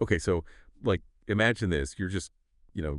Okay, so like imagine this. You're just,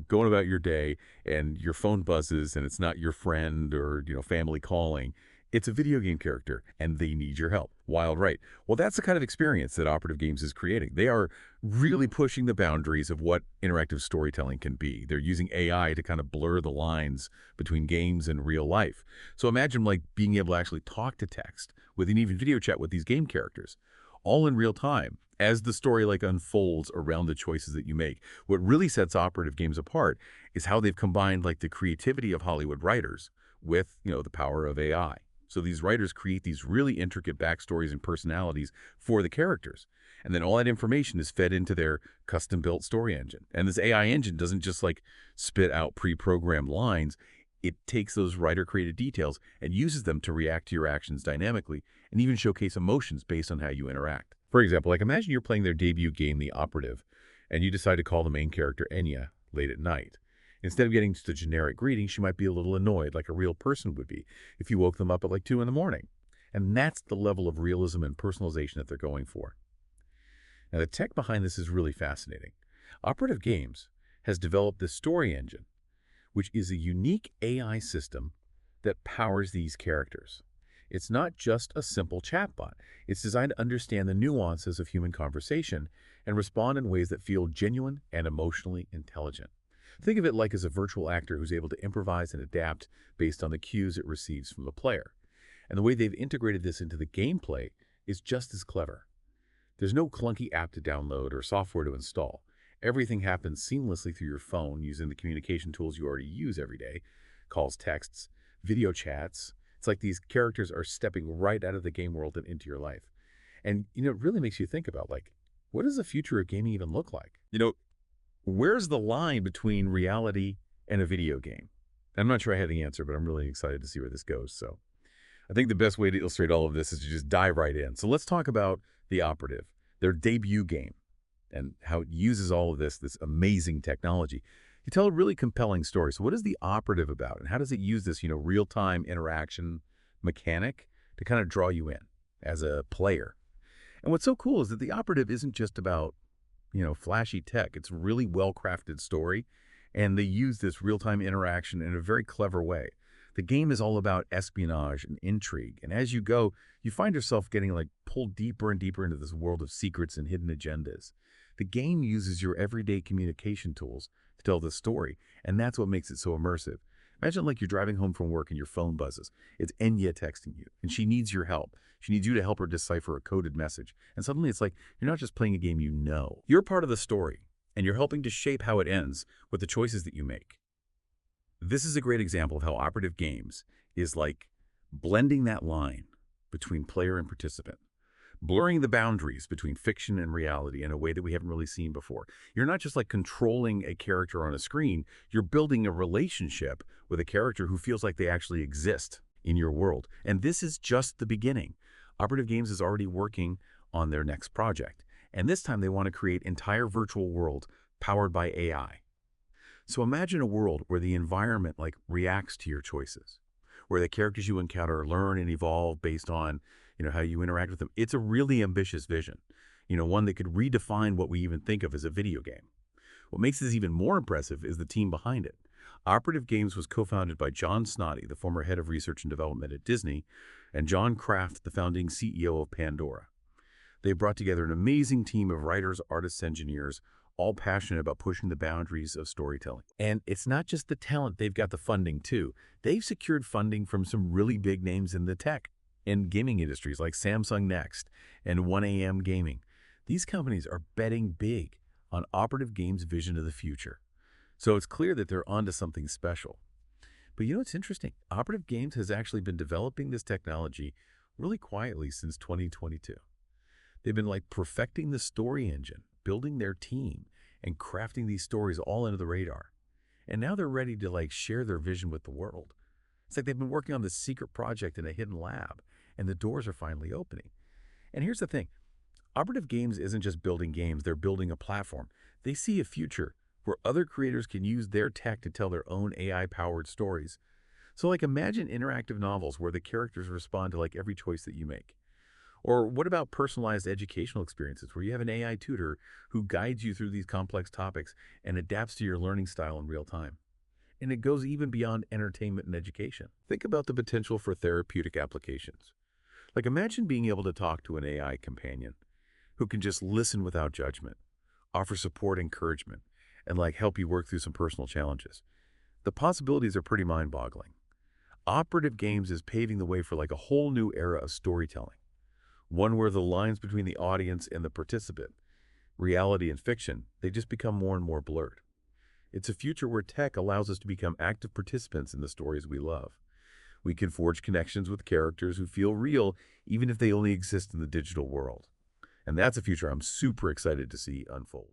going about your day and your phone buzzes and it's not your friend or, family calling. It's a video game character and they need your help. Wild, right? Well, that's the kind of experience that Operative Games is creating. They are really pushing the boundaries of what interactive storytelling can be. They're using AI to kind of blur the lines between games and real life. So imagine like being able to actually talk to text with an even video chat with these game characters, all in real time as the story like unfolds around the choices that you make. What really sets Operative Games apart is how they've combined like the creativity of Hollywood writers with, the power of AI. So these writers create these really intricate backstories and personalities for the characters. And then all that information is fed into their custom-built story engine. And this AI engine doesn't just like spit out pre-programmed lines. It takes those writer-created details and uses them to react to your actions dynamically and even showcase emotions based on how you interact. For example, like imagine you're playing their debut game, The Operative, and you decide to call the main character Enya late at night. Instead of getting just a generic greeting, she might be a little annoyed, like a real person would be, if you woke them up at like 2 in the morning. And that's the level of realism and personalization that they're going for. Now, the tech behind this is really fascinating. Operative Games has developed this story engine, which is a unique AI system that powers these characters. It's not just a simple chatbot. It's designed to understand the nuances of human conversation and respond in ways that feel genuine and emotionally intelligent. Think of it like as a virtual actor who's able to improvise and adapt based on the cues it receives from the player. And the way they've integrated this into the gameplay is just as clever. There's no clunky app to download or software to install. Everything happens seamlessly through your phone using the communication tools you already use every day: calls, texts, video chats. It's like these characters are stepping right out of the game world and into your life. And, it really makes you think about, like, what does the future of gaming even look like? Where's the line between reality and a video game? I'm not sure I had the answer, but I'm really excited to see where this goes. So I think the best way to illustrate all of this is to just dive right in. So let's talk about The Operative, their debut game, and how it uses all of this amazing technology. You tell a really compelling story. So what is The Operative about, and how does it use this, real-time interaction mechanic to kind of draw you in as a player? And what's so cool is that The Operative isn't just about, flashy tech. It's a really well-crafted story, and they use this real-time interaction in a very clever way. The game is all about espionage and intrigue, and as you go, you find yourself getting like pulled deeper and deeper into this world of secrets and hidden agendas. The game uses your everyday communication tools to tell the story, and that's what makes it so immersive. Imagine like you're driving home from work and your phone buzzes. It's Enya texting you, and she needs your help. She needs you to help her decipher a coded message. And suddenly it's like you're not just playing a game you know. You're part of the story, and you're helping to shape how it ends with the choices that you make. This is a great example of how Operative Games is like blending that line between player and participant, blurring the boundaries between fiction and reality in a way that we haven't really seen before. You're not just like controlling a character on a screen, you're building a relationship with a character who feels like they actually exist in your world. And this is just the beginning. Operative Games is already working on their next project, and this time they want to create entire virtual world powered by AI. So imagine a world where the environment like reacts to your choices, where the characters you encounter learn and evolve based on, how you interact with them. It's a really ambitious vision, one that could redefine what we even think of as a video game. What makes this even more impressive is the team behind it. Operative Games was co-founded by John Snoddy, the former head of research and development at Disney, and John Kraft, the founding CEO of Pandora. They brought together an amazing team of writers, artists, engineers, all passionate about pushing the boundaries of storytelling. And it's not just the talent, they've got the funding too. They've secured funding from some really big names in the tech and gaming industries like Samsung Next and 1AM Gaming. These companies are betting big on Operative Games' vision of the future. So it's clear that they're onto something special. But it's interesting. Operative Games has actually been developing this technology really quietly since 2022. They've been like perfecting the story engine, building their team, and crafting these stories all under the radar. And now they're ready to like share their vision with the world. It's like they've been working on this secret project in a hidden lab, and the doors are finally opening. And here's the thing. Operative Games isn't just building games, they're building a platform. They see a future where other creators can use their tech to tell their own AI-powered stories. So like imagine interactive novels where the characters respond to like every choice that you make. Or what about personalized educational experiences where you have an AI tutor who guides you through these complex topics and adapts to your learning style in real time? And it goes even beyond entertainment and education. Think about the potential for therapeutic applications. Like imagine being able to talk to an AI companion who can just listen without judgment, offer support, encouragement, and help you work through some personal challenges. The possibilities are pretty mind-boggling. Operative Games is paving the way for a whole new era of storytelling, one where the lines between the audience and the participant, reality and fiction, they just become more and more blurred. It's a future where tech allows us to become active participants in the stories we love. We can forge connections with characters who feel real, even if they only exist in the digital world. And that's a future I'm super excited to see unfold.